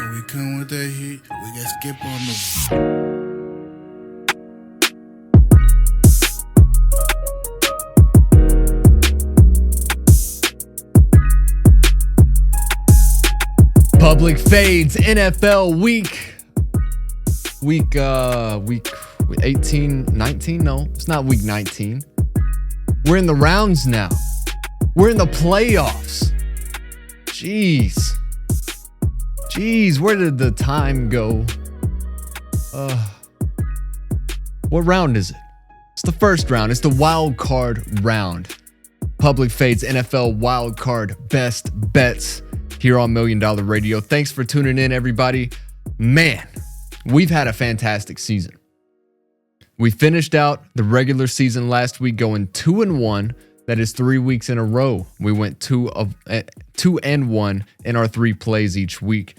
When we come with that heat, we got skip on the. Public Fades NFL week 18, 19? No, it's not week 19. We're in the rounds now. We're in the playoffs. Jeez, where did the time go? What round is it? It's the first round. It's the wild card round. Public Fades NFL wild card best bets here on $1 Million Radio. Thanks for tuning in, everybody. Man, we've had a fantastic season. We finished out the regular season last week going 2-1. That is 3 weeks in a row. We went 2-1 in our 3 plays each week.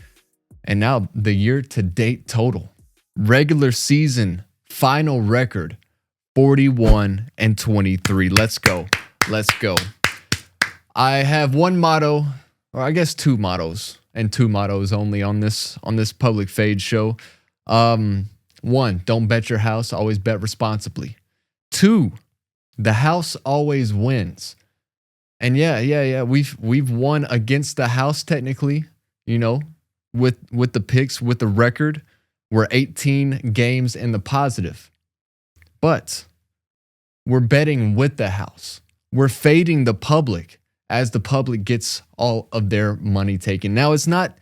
And now the year-to-date total. Regular season final record, 41-23. Let's go. I have one motto, or I guess 2 mottos, and 2 mottos only on this Public Fade show. 1, don't bet your house, always bet responsibly. 2, the house always wins. And yeah, we've won against the house technically, with the picks, with the record. We're 18 games in the positive. But we're betting with the house. We're fading the public as the public gets all of their money taken. Now, it's not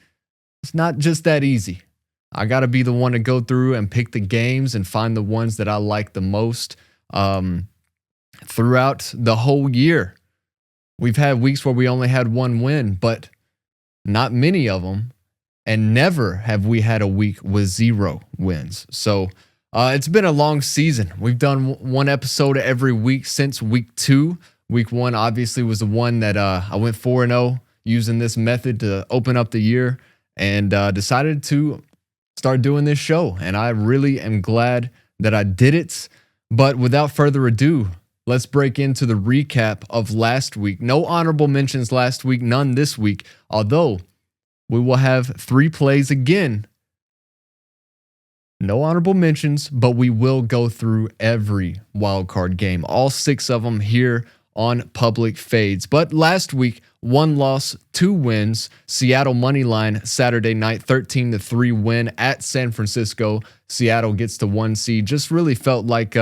just that easy. I got to be the one to go through and pick the games and find the ones that I like the most. Throughout the whole year, we've had weeks where we only had 1 win, but not many of them. And never have we had a week with 0 wins. So it's been a long season. We've done 1 episode every week since week 2. Week 1 obviously was the one that I went 4-0 using this method to open up the year, and decided to start doing this show. And I really am glad that I did it. But without further ado, let's break into the recap of last week. No honorable mentions last week, none this week, although we will have 3 plays again. No honorable mentions, but we will go through every wildcard game, all 6 of them here on Public Fades. But last week, 1 loss, 2 wins. Seattle moneyline Saturday night, 13-3 win at San Francisco. Seattle gets the 1 seed. Just really felt like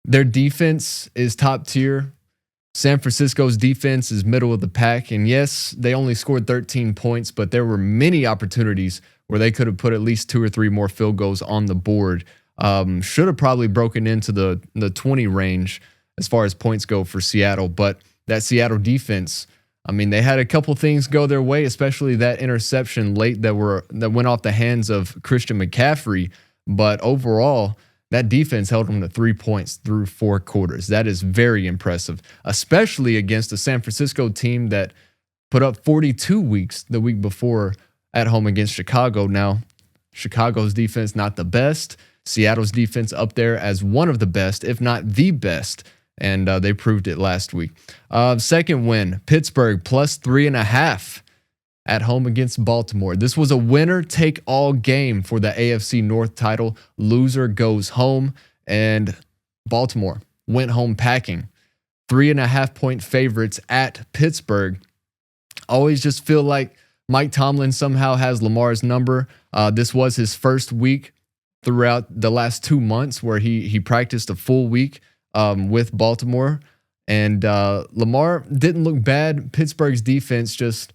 their defense is top tier. San Francisco's defense is middle of the pack. And yes, they only scored 13 points, but there were many opportunities where they could have put at least 2 or 3 more field goals on the board. Should have probably broken into the 20 range as far as points go for Seattle. But that Seattle defense, I mean, they had a couple things go their way, especially that interception late that went off the hands of Christian McCaffrey. But overall, that defense held them to 3 points through 4 quarters. That is very impressive, especially against a San Francisco team that put up 42 weeks the week before at home against Chicago. Now, Chicago's defense not the best. Seattle's defense up there as one of the best, if not the best, and they proved it last week. Second win, Pittsburgh plus 3.5 at home against Baltimore. This was a winner-take-all game for the AFC North title. Loser goes home, and Baltimore went home packing. 3.5-point favorites at Pittsburgh. Always just feel like Mike Tomlin somehow has Lamar's number. This was his first week throughout the last 2 months where he practiced a full week with Baltimore, and Lamar didn't look bad. Pittsburgh's defense just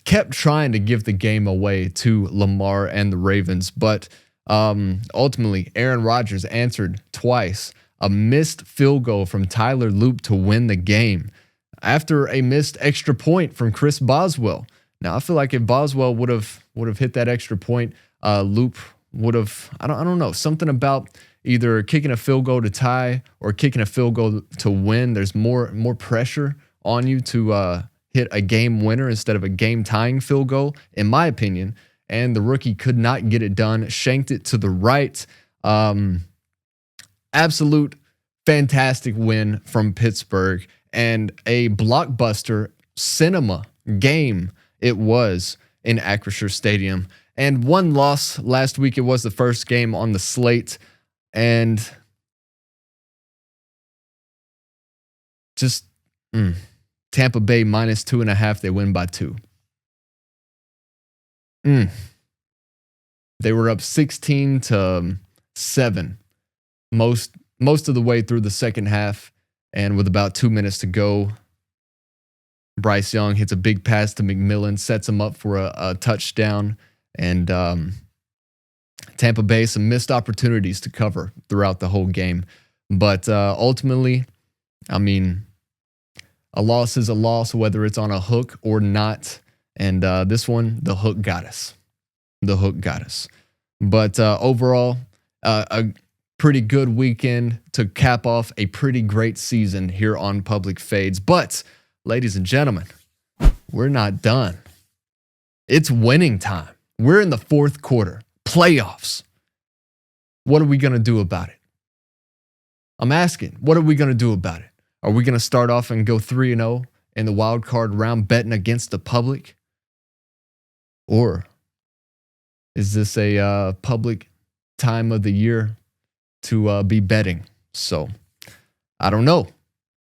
kept trying to give the game away to Lamar and the Ravens. But ultimately, Aaron Rodgers answered twice. A missed field goal from Tyler Loop to win the game after a missed extra point from Chris Boswell. Now, I feel like if Boswell would have hit that extra point, Loop would have, I don't know, something about either kicking a field goal to tie or kicking a field goal to win. There's more pressure on you to hit a game winner instead of a game tying field goal, in my opinion. And the rookie could not get it done. Shanked it to the right. Absolute fantastic win from Pittsburgh, and a blockbuster cinema game it was. in Acrisure Stadium. And one loss last week. It was the first game on the slate. And just Tampa Bay minus 2.5. They win by 2. They were up 16-7 most of the way through the second half. And with about 2 minutes to go, Bryce Young hits a big pass to McMillan, sets him up for a touchdown. And Tampa Bay, some missed opportunities to cover throughout the whole game. But ultimately, I mean, a loss is a loss, whether it's on a hook or not. And this one, the hook got us. But overall, a pretty good weekend to cap off a pretty great season here on Public Fades. But, ladies and gentlemen, we're not done. It's winning time. We're in the fourth quarter. Playoffs. What are we going to do about it? I'm asking, what are we going to do about it? Are we going to start off and go 3-0 in the wild card round betting against the public? Or is this a public time of the year to be betting? So, I don't know.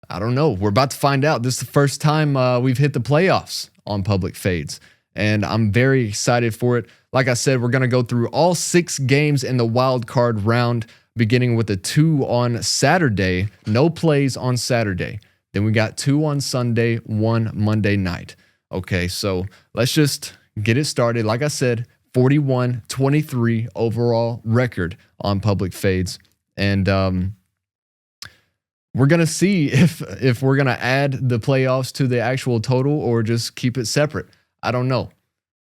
We're about to find out. This is the first time we've hit the playoffs on Public Fades, and I'm very excited for it. Like I said, we're going to go through all 6 games in the wild card round, beginning with the 2 on Saturday. No plays on Saturday. Then we got 2 on Sunday, 1 Monday night. Okay, so let's just get it started. Like I said, 41-23 overall record on Public Fades. And we're going to see if we're going to add the playoffs to the actual total or just keep it separate. I don't know.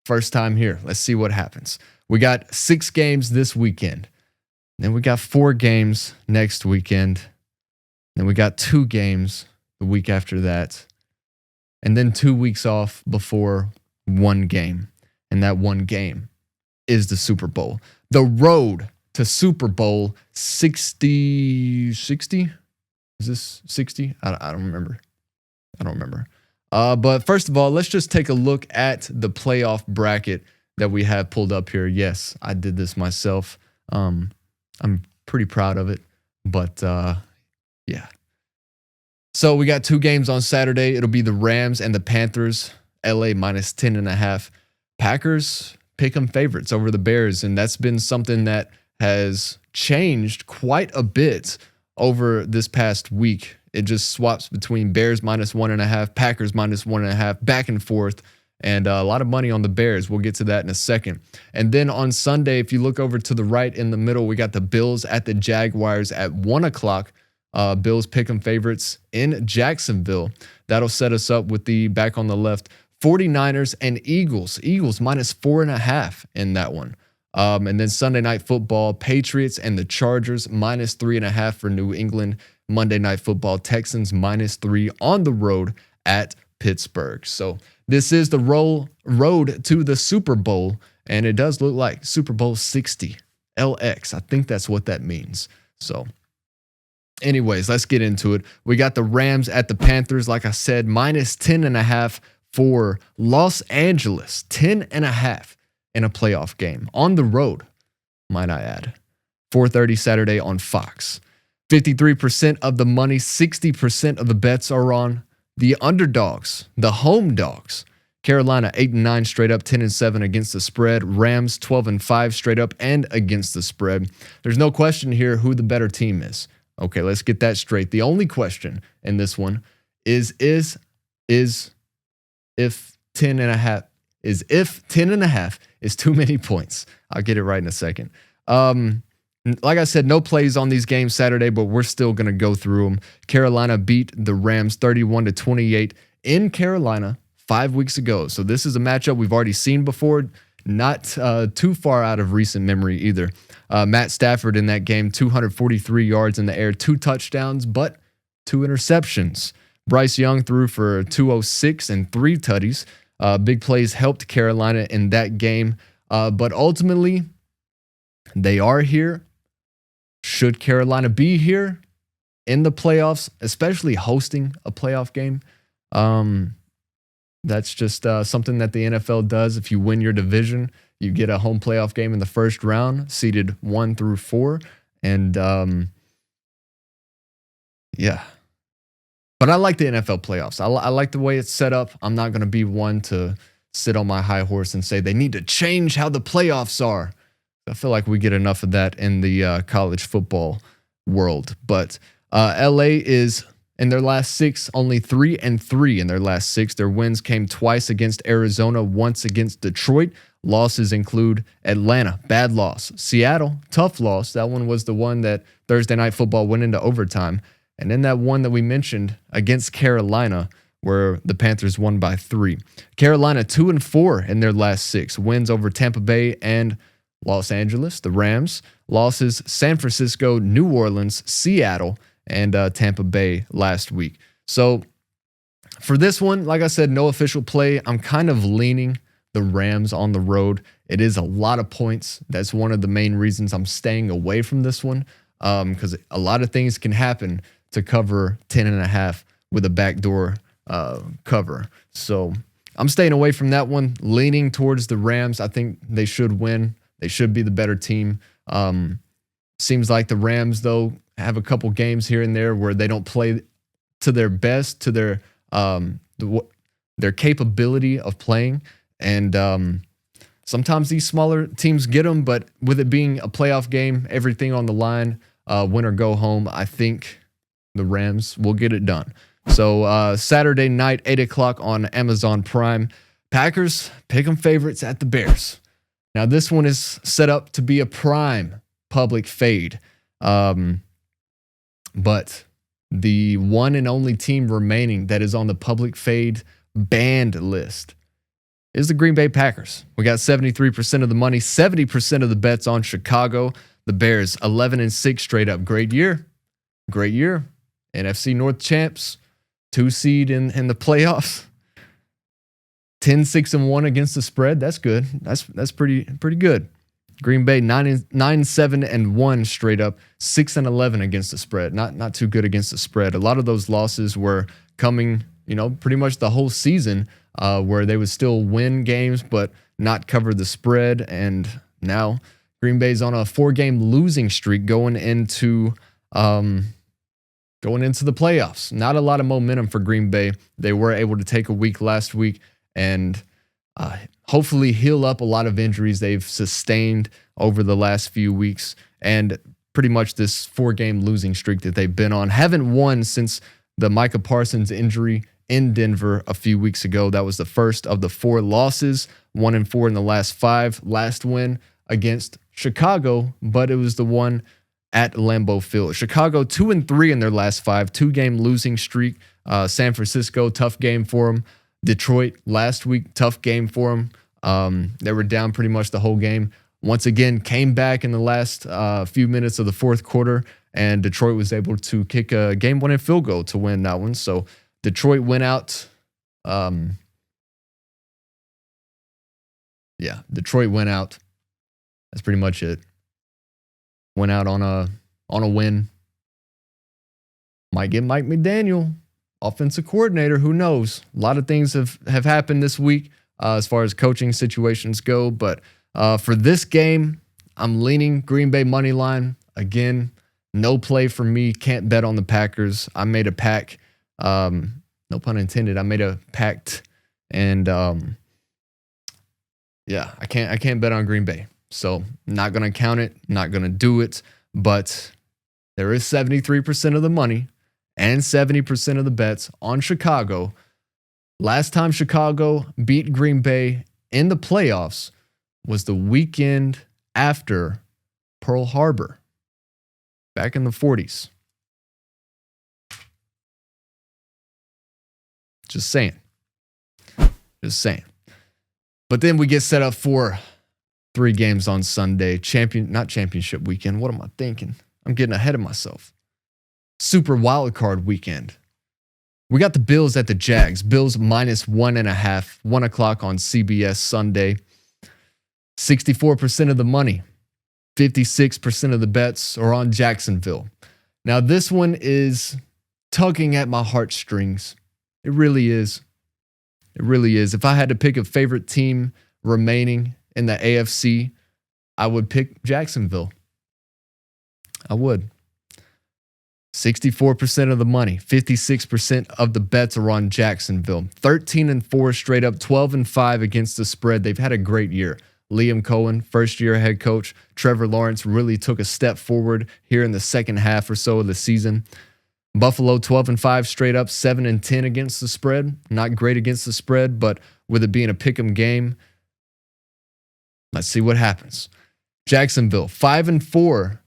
First time here. Let's see what happens. We got 6 games this weekend. Then we got 4 games next weekend. Then we got 2 games the week after that. And then 2 weeks off before 1 game. And that 1 game is the Super Bowl. The road to Super Bowl 60. Is this 60? I don't remember. But first of all, let's just take a look at the playoff bracket that we have pulled up here. Yes, I did this myself. I'm pretty proud of it. But yeah. So we got 2 games on Saturday. It'll be the Rams and the Panthers. LA minus 10.5. Packers pick 'em favorites over the Bears. And that's been something that has changed quite a bit over this past week. It just swaps between Bears minus 1.5, Packers minus 1.5, back and forth, and a lot of money on the Bears. We'll get to that in a second. And then on Sunday, if you look over to the right in the middle, we got the Bills at the Jaguars at 1 o'clock. Bills pick 'em favorites in Jacksonville. That'll set us up with the back on the left 49ers and Eagles. Eagles minus 4.5 in that one. And then Sunday Night Football, Patriots and the Chargers minus 3.5 for New England. Monday Night Football, Texans minus 3 on the road at Pittsburgh. So this is the road to the Super Bowl, and it does look like Super Bowl 60 LX. I think that's what that means. So anyways, let's get into it. We got the Rams at the Panthers, like I said, minus 10.5 for Los Angeles. 10.5 in a playoff game on the road, might I add. 4:30 Saturday on Fox. 53% of the money, 60% of the bets are on the underdogs, the home dogs. Carolina 8-9 straight up, 10-7 against the spread. Rams 12-5 straight up and against the spread. There's no question here who the better team is. Okay, let's get that straight. The only question in this one is if 10.5 is too many points. I'll get it right in a second. Like I said, no plays on these games Saturday, but we're still going to go through them. Carolina beat the Rams 31-28 in Carolina 5 weeks ago. So this is a matchup we've already seen before, not too far out of recent memory either. Matt Stafford in that game, 243 yards in the air, 2 touchdowns, but 2 interceptions. Bryce Young threw for 206 and 3 tutties. Big plays helped Carolina in that game. But ultimately, they are here. Should Carolina be here in the playoffs, especially hosting a playoff game? That's just something that the NFL does. If you win your division, you get a home playoff game in the first round, seeded 1 through 4. And yeah. But I like the NFL playoffs. I like the way it's set up. I'm not going to be one to sit on my high horse and say they need to change how the playoffs are. I feel like we get enough of that in the college football world. But LA is in their last 6, only 3-3 in their last 6. Their wins came twice against Arizona, once against Detroit. Losses include Atlanta, bad loss. Seattle, tough loss. That one was the one that Thursday Night Football went into overtime. And then that one that we mentioned against Carolina, where the Panthers won by 3. Carolina 2-4 in their last 6. Wins over Tampa Bay and Los Angeles, the Rams. Losses San Francisco, New Orleans, Seattle, and Tampa Bay last week. So for this one, like I said, no official play. I'm kind of leaning the Rams on the road. It is a lot of points. That's one of the main reasons I'm staying away from this one, because a lot of things can happen to cover 10.5 with a backdoor cover. So I'm staying away from that one, leaning towards the Rams. I think they should win. They should be the better team. Seems like the Rams, though, have a couple games here and there where they don't play to their best, to their capability of playing. And sometimes these smaller teams get them, but with it being a playoff game, everything on the line, win or go home, I think the Rams will get it done. So Saturday night, 8 o'clock on Amazon Prime, Packers pick 'em favorites at the Bears. Now this one is set up to be a prime public fade. But the one and only team remaining that is on the public fade banned list is the Green Bay Packers. We got 73% of the money, 70% of the bets on Chicago. The Bears 11-6 straight up. Great year. Great year. NFC North champs, 2 seed in the playoffs. 10-6-1 against the spread. That's good. That's pretty good. Green Bay 9-7-1 straight up, 6-11 against the spread. Not too good against the spread. A lot of those losses were coming, pretty much the whole season, where they would still win games but not cover the spread. And now Green Bay's on a 4-game losing streak going into the playoffs. Not a lot of momentum for Green Bay. They were able to take a week last week and hopefully heal up a lot of injuries they've sustained over the last few weeks, and pretty much this 4-game losing streak that they've been on. Haven't won since the Micah Parsons injury in Denver a few weeks ago. That was the first of the 4 losses, 1-4 in the last 5. Last win against Chicago, but it was the one at Lambeau Field. Chicago 2-3 in their last 5, 2-game losing streak. San Francisco, tough game for them. Detroit last week, tough game for them. They were down pretty much the whole game. Once again, came back in the last few minutes of the fourth quarter, and Detroit was able to kick a game-winning field goal to win that one. So Detroit went out. Detroit went out. That's pretty much it. Went out on a win. Might get Mike McDaniel, offensive coordinator. Who knows? A lot of things have happened this week as far as coaching situations go. But for this game, I'm leaning Green Bay money line. Again, no play for me. Can't bet on the Packers. I made a pack. No pun intended. I made a pact, and I can't bet on Green Bay. So not gonna count it. Not gonna do it. But there is 73% of the money and 70% of the bets on Chicago. Last time Chicago beat Green Bay in the playoffs was the weekend after Pearl Harbor, back in the 40s. Just saying. But then we get set up for 3 games on Sunday. Not championship weekend. What am I thinking? I'm getting ahead of myself. Super wildcard weekend. We got the Bills at the Jags. Bills minus 1.5, 1 o'clock on CBS Sunday. 64% of the money, 56% of the bets are on Jacksonville. Now, this one is tugging at my heartstrings. It really is. It really is. If I had to pick a favorite team remaining in the AFC, I would pick Jacksonville. I would. 64% of the money, 56% of the bets are on Jacksonville. 13-4 straight up, 12-5 against the spread. They've had a great year. Liam Cohen, first-year head coach. Trevor Lawrence really took a step forward here in the second half or so of the season. Buffalo 12-5 straight up, 7-10 against the spread. Not great against the spread, but with it being a pick'em game, let's see what happens. Jacksonville 5-4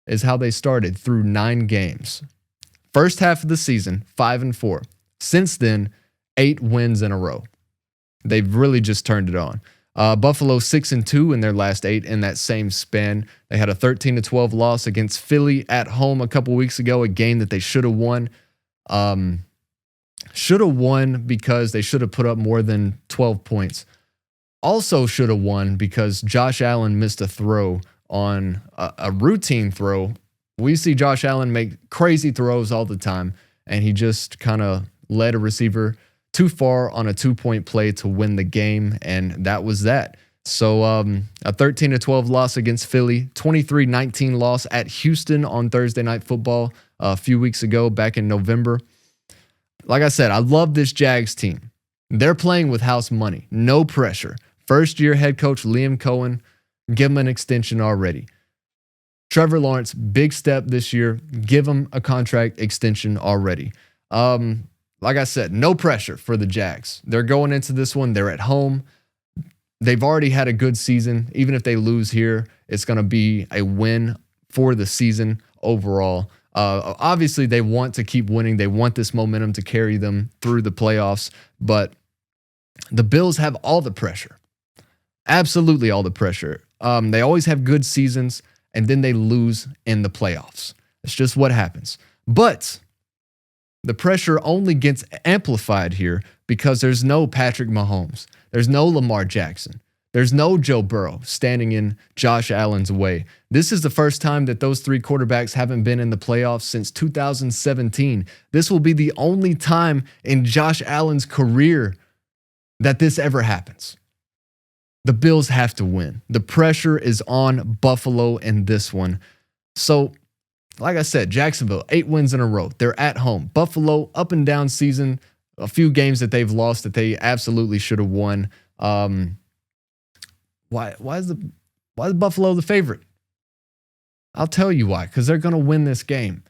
is how they started through 9 games. First half of the season, 5-4. Since then, 8 wins in a row. They've really just turned it on. Buffalo 6-2 in their last 8 in that same span. They had a 13-12 loss against Philly at home a couple weeks ago, a game that they should have won. Should have won because they should have put up more than 12 points. Also should have won because Josh Allen missed a throw on a routine throw. We see Josh Allen make crazy throws all the time, and he just kind of led a receiver too far on a 2-point play to win the game, and that was that. So a 13-12 loss against Philly, 23-19 loss at Houston on Thursday Night Football a few weeks ago, back in November. Like I said, I love this Jags team. They're playing with house money, no pressure. First-year head coach Liam Cohen, give him an extension already. Trevor Lawrence, big step this year, give him a contract extension already. Like I said, no pressure for the Jags. They're going into this one. They're at home. They've already had a good season. Even if they lose here, it's going to be a win for the season overall. Obviously, they want to keep winning. They want this momentum to carry them through the playoffs. But the Bills have all the pressure. Absolutely all the pressure. They always have good seasons, and then they lose in the playoffs. It's just what happens. But the pressure only gets amplified here because there's no Patrick Mahomes. There's no Lamar Jackson. There's no Joe Burrow standing in Josh Allen's way. This is the first time that those 3 quarterbacks haven't been in the playoffs since 2017. This will be the only time in Josh Allen's career that this ever happens. The Bills have to win. The pressure is on Buffalo in this one. So, like I said, Jacksonville, 8 wins in a row. They're at home. Buffalo, up and down season. A few games that they've lost that they absolutely should have won. Why is Buffalo the favorite? I'll tell you why. Because they're going to win this game.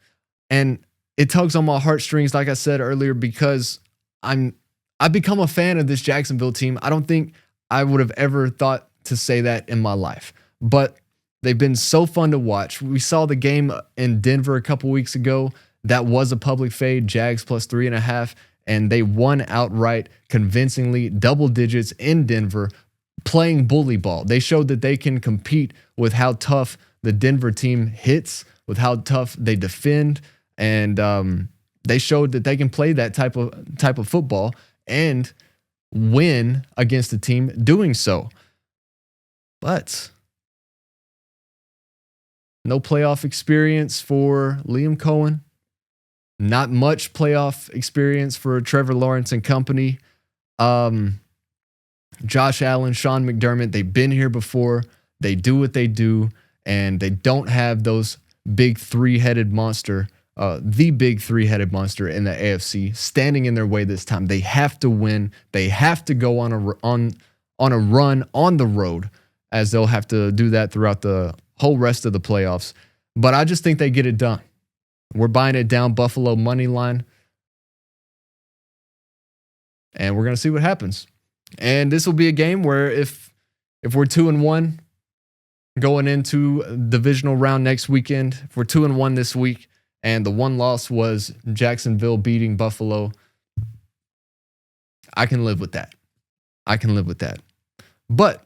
And it tugs on my heartstrings, like I said earlier, because I've become a fan of this Jacksonville team. I don't think I would have ever thought to say that in my life. But they've been so fun to watch. We saw the game in Denver a couple weeks ago. That was a public fade, Jags plus 3.5, and they won outright convincingly, double digits in Denver, playing bully ball. They showed that they can compete with how tough the Denver team hits, with how tough they defend, and they showed that they can play that type of football and win against a team doing so. But no playoff experience for Liam Cohen. Not much playoff experience for Trevor Lawrence and company. Josh Allen, Sean McDermott, they've been here before. They do what they do, and they don't have those big 3-headed monster, the big 3-headed monster in the AFC standing in their way this time. They have to win. They have to go on a run on the road, as they'll have to do that throughout the whole rest of the playoffs. But I just think they get it done. We're buying it down, Buffalo money line. And we're going to see what happens. And this will be a game where if we're 2-1 going into divisional round next weekend, if we're 2-1 this week, and the one loss was Jacksonville beating Buffalo, I can live with that. But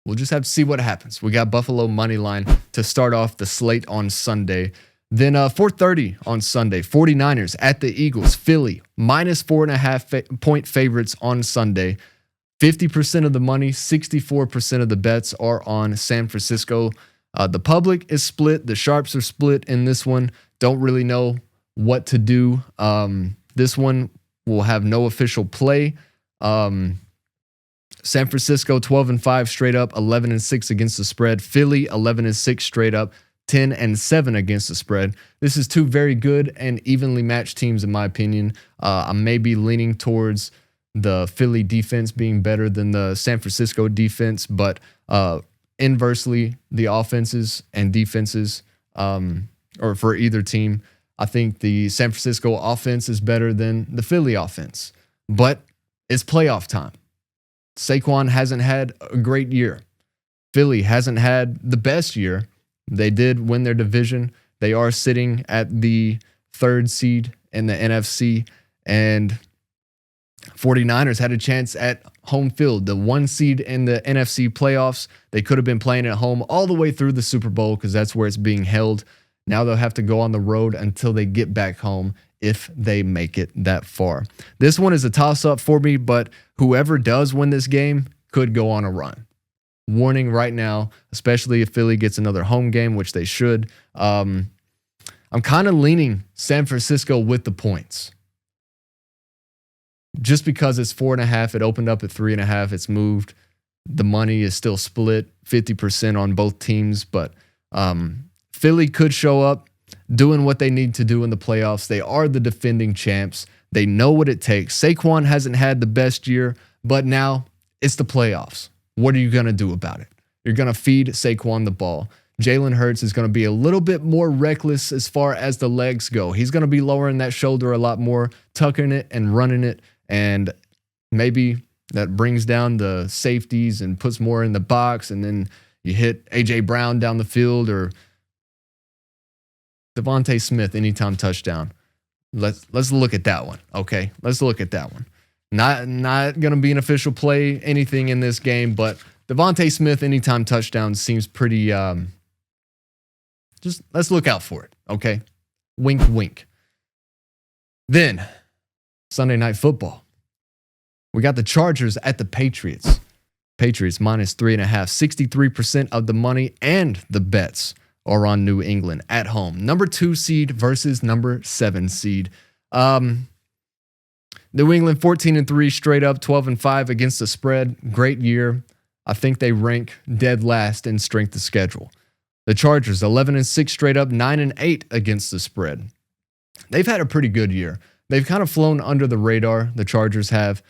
we'll just have to see what happens. We got Buffalo money line to start off the slate on Sunday. Then 4:30 on Sunday, 49ers at the Eagles. Philly, minus 4.5 point favorites on Sunday. 50% of the money, 64% of the bets are on San Francisco. The public is split. The sharps are split in this one. Don't really know what to do. This one will have no official play. San Francisco 12-5 straight up, 11-6 against the spread. Philly 11-6 straight up, 10-7 against the spread. This is two very good and evenly matched teams in my opinion. I may be leaning towards the Philly defense being better than the San Francisco defense, but inversely, the offenses and defenses, or for either team, I think the San Francisco offense is better than the Philly offense. But it's playoff time. Saquon hasn't had a great year. Philly hasn't had the best year. They did win their division. They are sitting at the 3rd seed in the NFC, and 49ers had a chance at home field, the 1 seed in the NFC playoffs. They could have been playing at home all the way through the Super Bowl because that's where it's being held. Now they'll have to go on the road until they get back home if they make it that far. This one is a toss-up for me, but whoever does win this game could go on a run. Warning right now, especially if Philly gets another home game, which they should. I'm kind of leaning San Francisco with the points. Just because it's 4.5, it opened up at 3.5, it's moved. The money is still split 50% on both teams, but Philly could show up doing what they need to do in the playoffs. They are the defending champs. They know what it takes. Saquon hasn't had the best year, but now it's the playoffs. What are you going to do about it? You're going to feed Saquon the ball. Jalen Hurts is going to be a little bit more reckless as far as the legs go. He's going to be lowering that shoulder a lot more, tucking it and running it, and maybe that brings down the safeties and puts more in the box, and then you hit A.J. Brown down the field or Devontae Smith anytime touchdown. Let's look at that one, okay? Let's look at that one. Not going to be an official play, anything in this game, but Devontae Smith anytime touchdown seems pretty, just let's look out for it, okay? Wink, wink. Then, Sunday Night Football. We got the Chargers at the Patriots. Patriots minus 3.5. 63% of the money and the bets are on New England at home. Number 2 seed versus number 7 seed. New England 14-3 straight up, 12-5 against the spread. Great year. I think they rank dead last in strength of schedule. The Chargers 11-6 straight up, 9-8 against the spread. They've had a pretty good year. They've kind of flown under the radar. The Chargers have.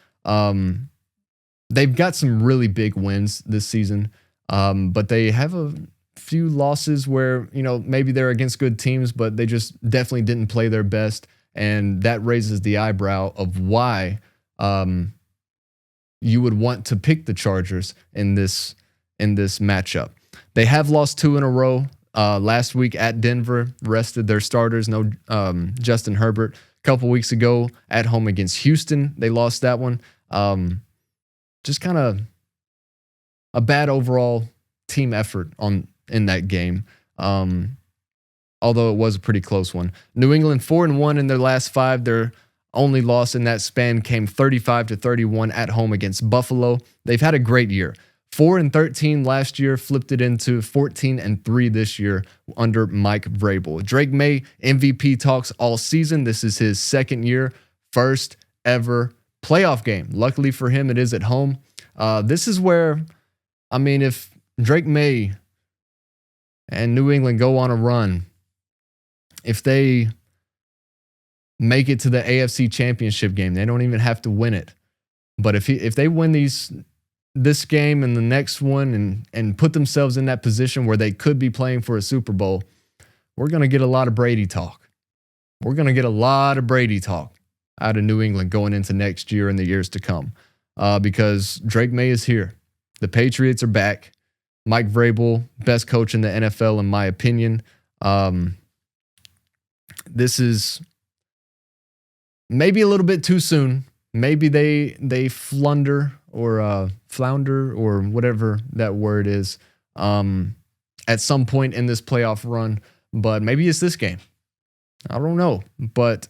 They've got some really big wins this season, but they have a few losses where, maybe they're against good teams, but they just definitely didn't play their best. And that raises the eyebrow of why you would want to pick the Chargers in this matchup. They have lost 2 in a row. Last week at Denver, rested their starters. No Justin Herbert. A couple weeks ago at home against Houston, they lost that one. Just kind of a bad overall team effort in that game. Although it was a pretty close one. New England 4-1 in their last 5. Their only loss in that span came 35-31 at home against Buffalo. They've had a great year. 4-13 last year, flipped it into 14-3 this year under Mike Vrabel. Drake May, MVP talks all season. This is his 2nd year, first ever playoff game. Luckily for him, it is at home. This is where, if Drake May and New England go on a run, if they make it to the AFC Championship game, they don't even have to win it. But if they win this game and the next one and put themselves in that position where they could be playing for a Super Bowl, we're going to get a lot of Brady talk. We're going to get a lot of Brady talk out of New England going into next year and the years to come, because Drake May is here. The Patriots are back. Mike Vrabel, best coach in the NFL in my opinion. This is maybe a little bit too soon. Maybe they flounder or whatever that word is at some point in this playoff run. But maybe it's this game. I don't know. But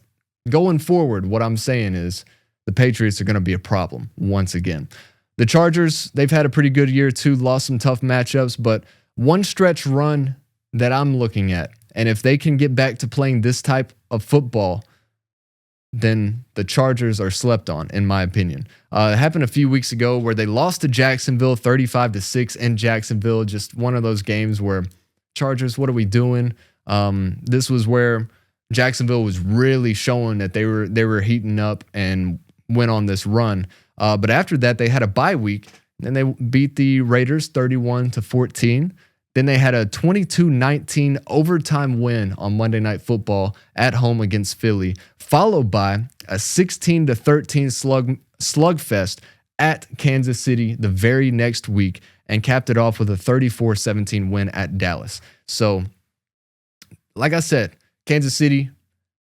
going forward, what I'm saying is the Patriots are going to be a problem once again. The Chargers, they've had a pretty good year too, lost some tough matchups, but one stretch run that I'm looking at, and if they can get back to playing this type of football, then the Chargers are slept on, in my opinion. It happened a few weeks ago where they lost to Jacksonville 35-6 in Jacksonville. Just one of those games where Chargers, what are we doing? This was where Jacksonville was really showing that they were heating up and went on this run. But after that, they had a bye week. Then they beat the Raiders 31-14. Then they had a 22-19 overtime win on Monday Night Football at home against Philly, followed by a 16-13 slugfest at Kansas City the very next week, and capped it off with a 34-17 win at Dallas. So, like I said, Kansas City,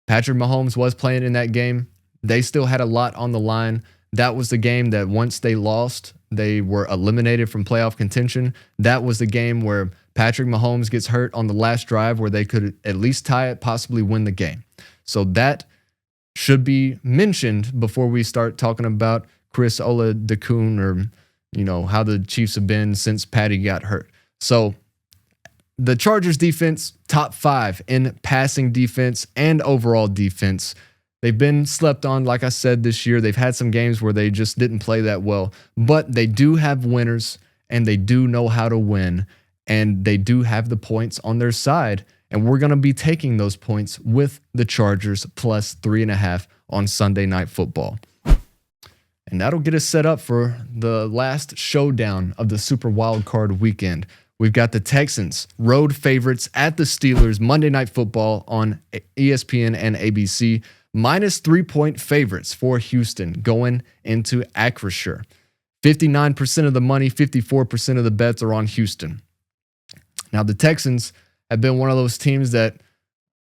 Patrick Mahomes was playing in that game. They still had a lot on the line. That was the game that once they lost, they were eliminated from playoff contention. That was the game where Patrick Mahomes gets hurt on the last drive where they could at least tie it, possibly win the game. So that should be mentioned before we start talking about Chris Oladokun or, how the Chiefs have been since Patty got hurt. So the Chargers defense, top 5 in passing defense and overall defense. They've been slept on, like I said, this year. They've had some games where they just didn't play that well, but they do have winners and they do know how to win, and they do have the points on their side. And we're going to be taking those points with the Chargers plus 3.5 on Sunday Night Football. And that'll get us set up for the last showdown of the Super Wild Card weekend. We've got the Texans, road favorites at the Steelers, Monday Night Football on ESPN and ABC. Minus 3-point favorites for Houston going into Acrisure. 59% of the money, 54% of the bets are on Houston. Now, the Texans have been one of those teams that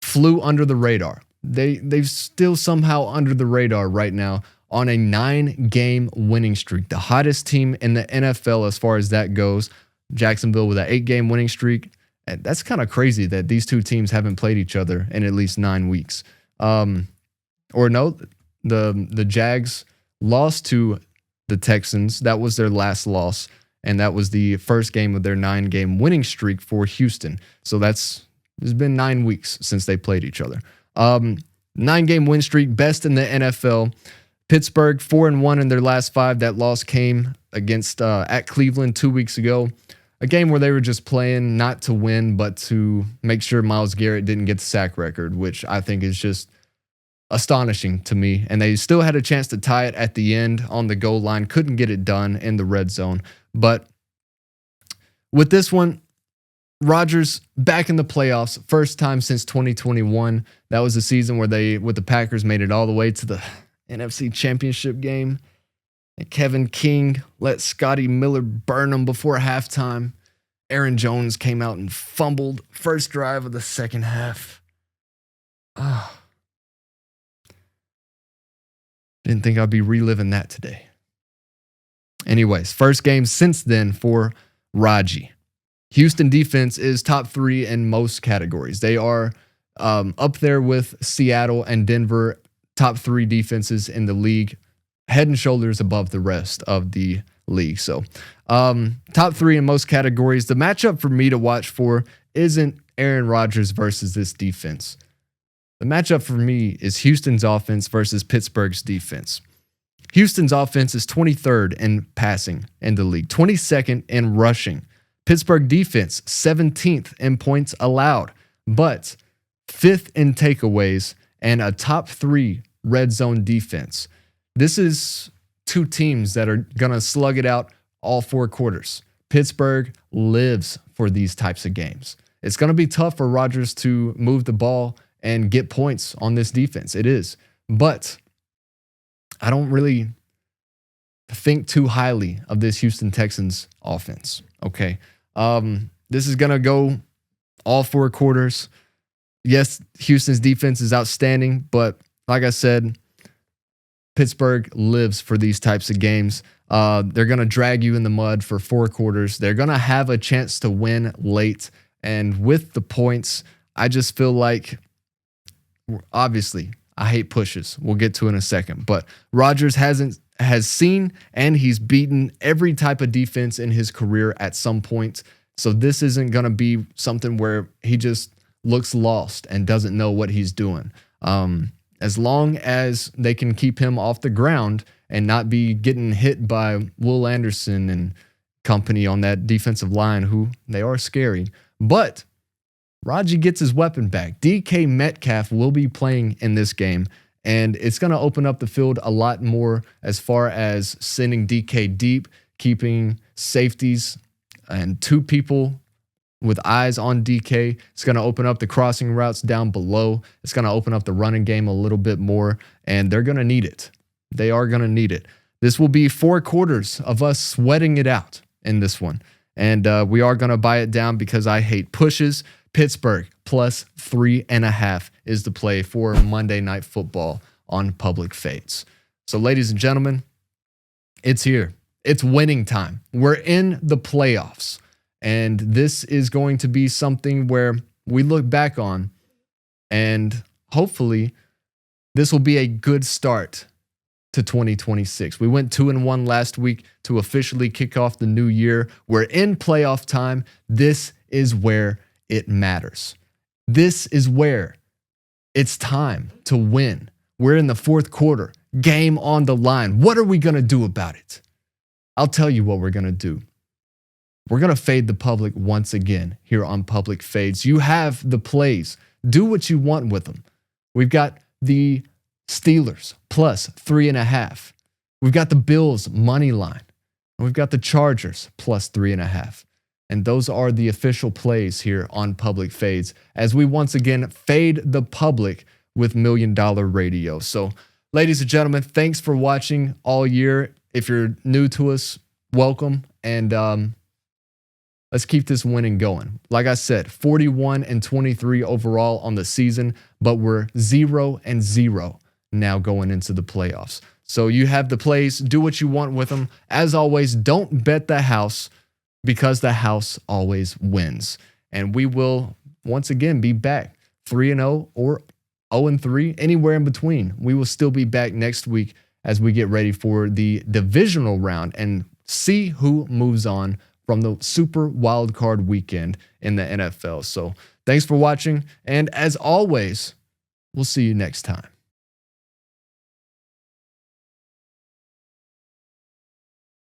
flew under the radar. They've still somehow under the radar right now on a 9-game winning streak. The hottest team in the NFL as far as that goes. Jacksonville with an 8-game winning streak. And that's kind of crazy that these two teams haven't played each other in at least 9 weeks. The Jags lost to the Texans. That was their last loss, and that was the first game of their 9-game winning streak for Houston. So it's been 9 weeks since they played each other. 9-game win streak, best in the NFL. Pittsburgh 4-1 in their last 5. That loss came against at Cleveland 2 weeks ago. A game where they were just playing not to win, but to make sure Myles Garrett didn't get the sack record, which I think is just astonishing to me. And they still had a chance to tie it at the end on the goal line. Couldn't get it done in the red zone. But with this one, Rodgers back in the playoffs. First time since 2021. That was the season where they, with the Packers, made it all the way to the NFC Championship game. And Kevin King let Scotty Miller burn them before halftime. Aaron Jones came out and fumbled first drive of the second half. Didn't think I'd be reliving that today. Anyways, first game since then for Raji. Houston defense is top 3 in most categories. They are up there with Seattle and Denver, top 3 defenses in the league, head and shoulders above the rest of the league. So top 3 in most categories. The matchup for me to watch for isn't Aaron Rodgers versus this defense. The matchup for me is Houston's offense versus Pittsburgh's defense. Houston's offense is 23rd in passing in the league, 22nd in rushing. Pittsburgh defense, 17th in points allowed, but 5th in takeaways and a top 3 red zone defense. This is two teams that are going to slug it out all 4 quarters. Pittsburgh lives for these types of games. It's going to be tough for Rodgers to move the ball and get points on this defense. It is. But I don't really think too highly of this Houston Texans offense. Okay. This is going to go all 4 quarters. Yes, Houston's defense is outstanding, but like I said, Pittsburgh lives for these types of games. They're going to drag you in the mud for 4 quarters. They're going to have a chance to win late. And with the points, I just feel like, obviously, I hate pushes. We'll get to it in a second. But Rodgers has seen and he's beaten every type of defense in his career at some point. So this isn't going to be something where he just looks lost and doesn't know what he's doing. As long as they can keep him off the ground and not be getting hit by Will Anderson and company on that defensive line, who they are scary. But Raji gets his weapon back. DK Metcalf will be playing in this game, and it's going to open up the field a lot more as far as sending DK deep, keeping safeties and two people with eyes on DK. It's going to open up the crossing routes down below. It's going to open up the running game a little bit more, and they're going to need it. They are going to need it. This will be 4 quarters of us sweating it out in this one, and we are going to buy it down because I hate pushes. Pittsburgh plus 3.5 is the play for Monday Night Football on Public Fades. So, ladies and gentlemen, it's here. It's winning time. We're in the playoffs, and this is going to be something where we look back on, and hopefully this will be a good start to 2026. We went 2-1 last week to officially kick off the new year. We're in playoff time. This is where it matters. This is where it's time to win. We're in the 4th quarter, game on the line. What are we going to do about it? I'll tell you what we're going to do. We're going to fade the public once again here on Public Fades. You have the plays. Do what you want with them. We've got the Steelers plus 3.5. We've got the Bills money line. And we've got the Chargers plus 3.5. And those are the official plays here on Public Fades as we once again fade the public with $1 Million Radio. So, ladies and gentlemen, thanks for watching all year. If you're new to us, welcome. And let's keep this winning going. Like I said, 41-23 overall on the season, but we're 0-0 now going into the playoffs. So you have the plays. Do what you want with them. As always, don't bet the house, because the house always wins. And we will once again be back 3-0 or 0-3, anywhere in between. We will still be back next week as we get ready for the divisional round and see who moves on from the super wild card weekend in the NFL. So thanks for watching. And as always, we'll see you next time.